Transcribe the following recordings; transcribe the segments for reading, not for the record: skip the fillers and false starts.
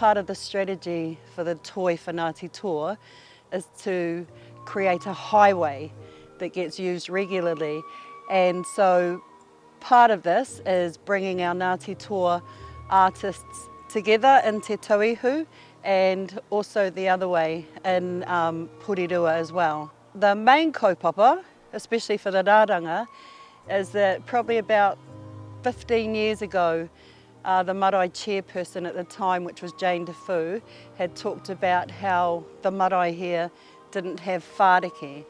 part of the strategy for the toi for Ngāti Toa is to create a highway that gets used regularly. And so part of this is bringing our Ngāti Toa artists together in Te Tauihu, and also the other way in Porirua as well. The main kaupapa, especially for the raranga, is that probably about 15 years ago, the marae chairperson at the time, which was Jane Defoe, had talked about how the marae here didn't have whāriki,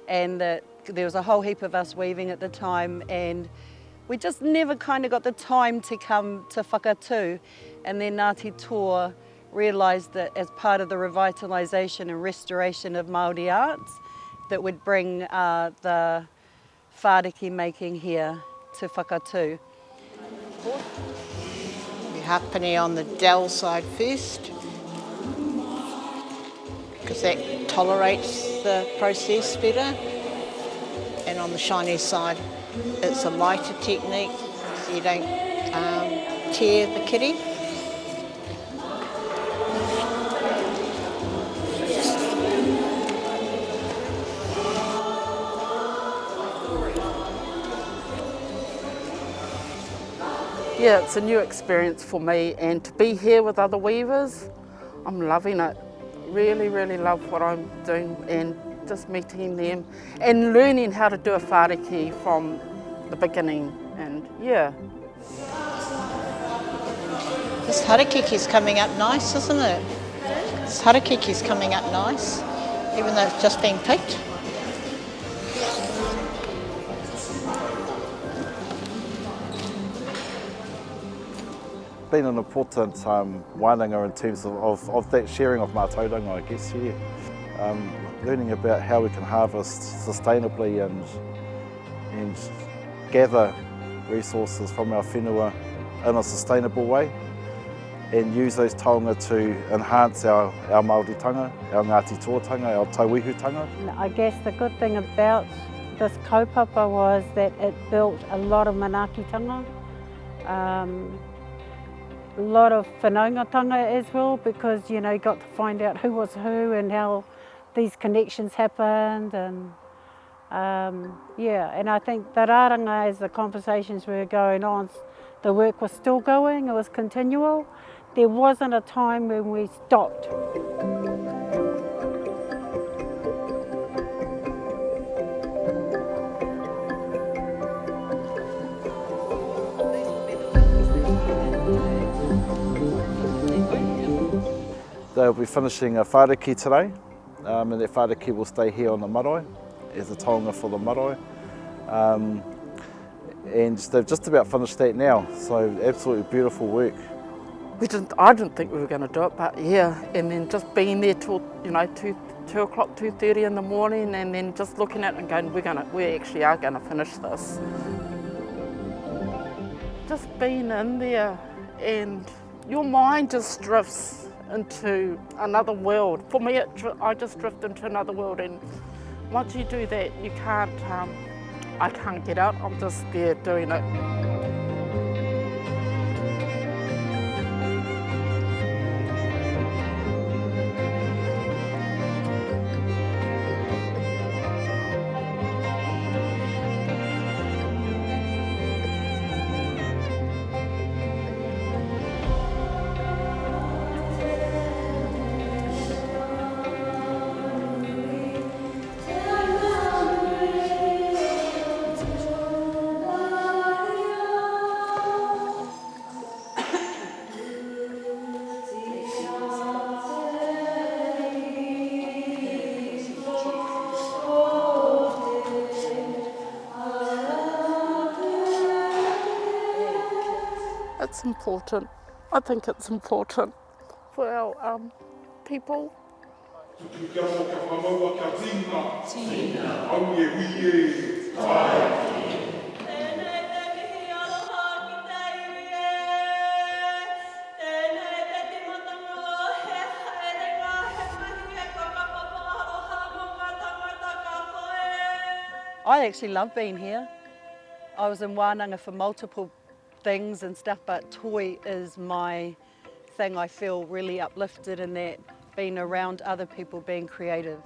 and that there was a whole heap of us weaving at the time, and we just never kind of got the time to come to whakatū. And then Ngāti Toa realised that as part of the revitalisation and restoration of Māori arts, that would bring the whāriki making here to whakatū. We hapene on the dell side first, because that tolerates the process better. And on the shiny side, it's a lighter technique, so you don't tear the kitty. Yeah, it's a new experience for me, and to be here with other weavers, I'm loving it. Really, really love what I'm doing, and just meeting them and learning how to do a whāriki from the beginning, and yeah. This harakiki's coming up nice, isn't it? This harakiki's coming up nice, even though it's just been picked. Been an important wānanga in terms of that sharing of mātauranga, I guess, yeah. Learning about how we can harvest sustainably and gather resources from our whenua in a sustainable way, and use those taonga to enhance our Māoritanga, our Ngāti Toatanga, our tauihutanga. I guess the good thing about this kaupapa was that it built a lot of manaakitanga, a lot of whanaungatanga as well, because you got to find out who was who and how these connections happened, and yeah, and I think the raranga, as the conversations were going on, the work was still going, it was continual. There wasn't a time when we stopped. They'll be finishing a whāriki today, and that whāriki will stay here on the marae as a taonga for the marae. And they've just about finished that now, so absolutely beautiful work. I didn't think we were going to do it, but yeah, and then just being there till 2 o'clock, 2:30 in the morning, and then just looking at it and going, we actually are going to finish this. Just being in there, and your mind just drifts into another world. For me, I just drift into another world, and once you do that, you can't. I can't get out. I'm just there doing it. It's important. I think it's important for our people. I actually love being here. I was in wānanga for multiple things and stuff, but toi is my thing I feel really uplifted in that, being around other people being creative.